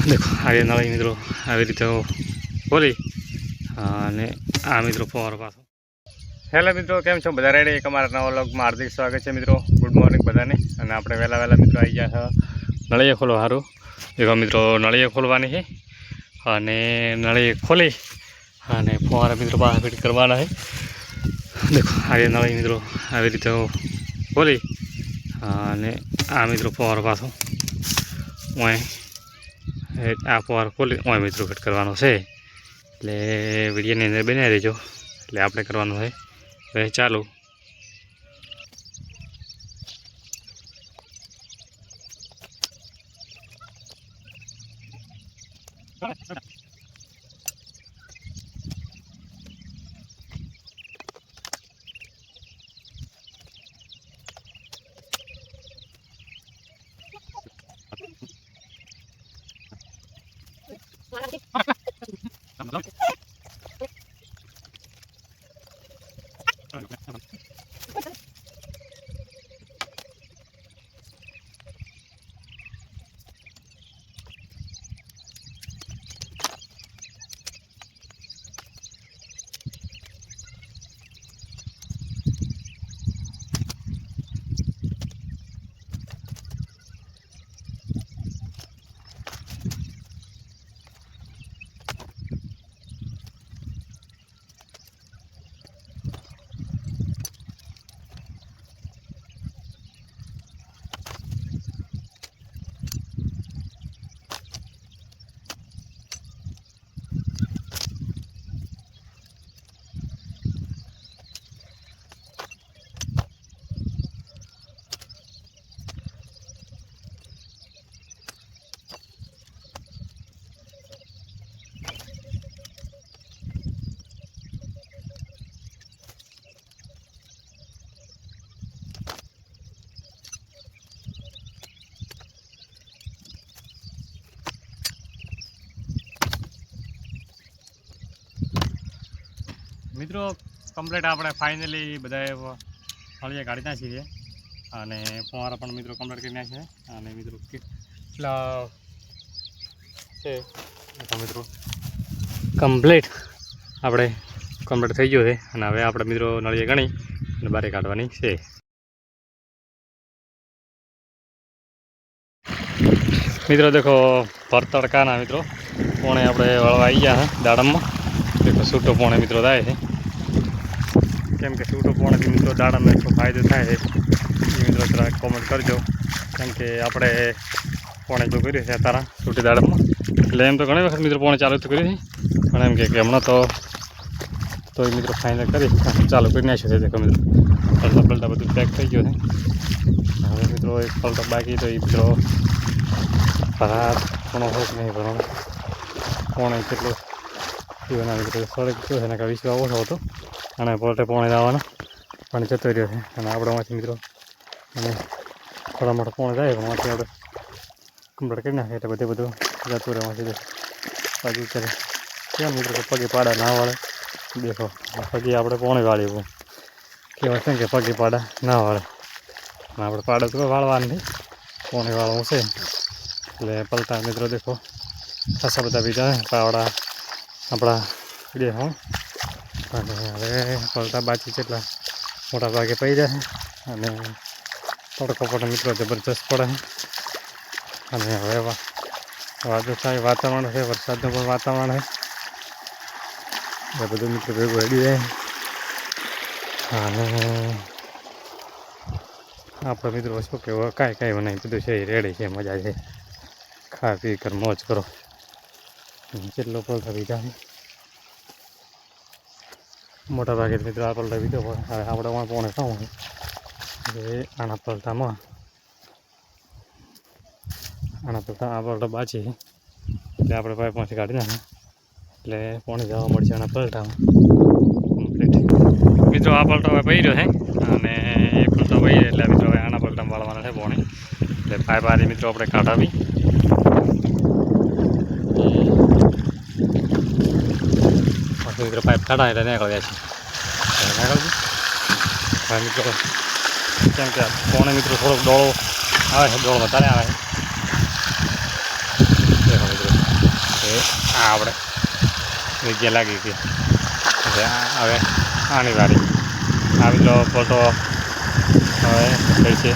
देखो आगे नळी मित्रों આવી રીતે ખોલી અને આ મિત્રો ફોર પાછો હેલો મિત્રો કેમ છો બધા રેડી? એક અમારા નવા વ્લોગમાં હાર્દિક સ્વાગત છે મિત્રો. ગુડ મોર્નિંગ બધાને. અને આપણે વહેલા મિત્રો આવી ગયા છે નળીએ ખોલવા સારું. દેખો મિત્રો નળીએ ખોલવાની છે અને નળીએ ખોલી અને ફોર મિત્રો બહાર ફિટ કરવાના છે. દેખો આગે નળી મિત્રો આવી રીતે ખોલી અને આ મિત્રો ફોર પાછો ઓય આ ફોર ખોલી ઓય મિત્રો ફિટ કરવાનો છે. એટલે વિડીયોની અંદર બનાવી દેજો. એટલે આપણે કરવાનું છે. હવે ચાલો મિત્રો કમ્પ્લીટ આપણે ફાઇનલી બધાએ ફળિયા કાઢી નાખી છે અને ફુવારા પણ મિત્રો કમ્પ્લીટ કરી નાખે છે. અને મિત્રો કેટલા છે મિત્રો કમ્પ્લીટ આપણે કમ્પ્લીટ થઈ ગયો છે. અને હવે આપણે મિત્રો નળીએ ગણી અને બારે કાઢવાની છે. મિત્રો દેખો ભરતડકાના મિત્રો પોણે આપણે વળવા આવી ગયા છે દાડમમાં. દેખો છૂટો પોણે મિત્રો થાય છે. કેમ કે છૂટો પોણેથી મિત્રો દાડામાં એટલો ફાયદો થાય છે એ મિત્રો જરા કોમેન્ટ કરજો. કેમ કે આપણે પોણે જો કર્યું છે તારા છૂટી દાડામાં. એટલે એમ તો ઘણી વખત મિત્રો પોણે ચાલુ તો કર્યું છે પણ એમ કે હમણાં તો એ મિત્રો ફાઇનલ કરી ચાલુ કરી નાખ્યું છે. દેખો મિત્રો પલટા બધું પેક થઈ ગયું છે. હવે મિત્રો એક પલટા બાકી તો એ મિત્રો ભરાત ઘણો હોય નહીં ભરવાનો પોણે કેટલો એના મિત્રો સળગ ગયો છે એના કાંઈ વિશ્વાસ ઓછો હતો અને પોતે પોણે આવવાનો પણ જતો રહ્યો છે. અને આપણામાંથી મિત્રો અને થોડા મોટા પોણે જાય પણ માંથી આપણે કમ્પ્લીટ કરી નાખીએ એટલે બધું જતું રહેવાથી બાજુ કરે કેમ મિત્રો પગે પાડા ના વાળે. દેખો પગે આપણે પોણે વાળીએ કહેવાય છે કે પગે પાડા ના વાળે. અને આપણે પાડા તો વાળવાનું નહીં પોણે વાળવું છે. એટલે પલટા મિત્રો દેખો ખાસા બધા બીજા પાવડા આપણા પીડે હો. અને હવે પલટા બાકી કેટલા મોટા ભાગે પડી જાય અને તડકો પણ મિત્રો જબરજસ્ત પડે. અને હવે વાદળછાયું વાતાવરણ છે, વરસાદનું પણ વાતાવરણ છે. એ બધું મિત્રો ભેગું રેડી જાય. અને આપણે મિત્રો શું કહેવું કાંઈ નહીં બધું છે રેડી છે. મજા છે, ખા પી કર મોજ કરો. કેટલો પલટા બીજા છે મોટા ભાગે મિત્રો આ પલટા બીજો પડે. હવે આપણે પોણે ખાવું એ આના પલટામાં આ પલટા બાચી એટલે આપણે પાઇપમાંથી કાઢી નાખે એટલે પોણે જવા મળશે આના પલટામાં કમ્પ્લીટ. મિત્રો આ પલટો હવે પડી રહ્યો છે અને એ પલટો પડી એટલે મિત્રો હવે આના પલટામાં વાળવાના છે પોણે. એટલે પાઇપ આથી મિત્રો આપણે કાઢાવી મિત્રો પાઇપ કાઢા એટલે નીકળ્યા છે નીકળજો. હવે મિત્રો કેમ કે પોણે મિત્રો થોડોક ડોળો આવે છે, ડોળ વધારે આવે છે. મિત્રો આ આપણે જગ્યા લાગી ગઈ એટલે હવે આની વારી આ મિત્રો ફોટો હવે થઈ છે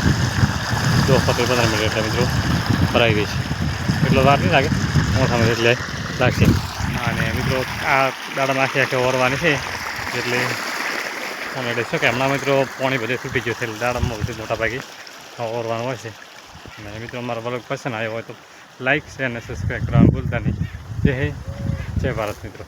15 મિનિટ એટલે મિત્રો ભરાઈ ગઈ છે એટલો વાર નહીં લાગે મોટામાં એટલે લાગશે અને મિત્રો આ દાડામાં આખી ઓરવાની છે એટલે અને એટલે શું કે હમણાં મિત્રો પાણી બધે તૂટી ગયું છે એટલે દાડામાં બધું મોટા ભાગે ઓરવાનું હોય છે અને મિત્રો અમારો બ્લોગ પસંદ આવ્યો હોય તો લાઈક શેર અને સબસ્ક્રાઈબ કરવાનું ભૂલતા નહીં જય ભારત મિત્રો.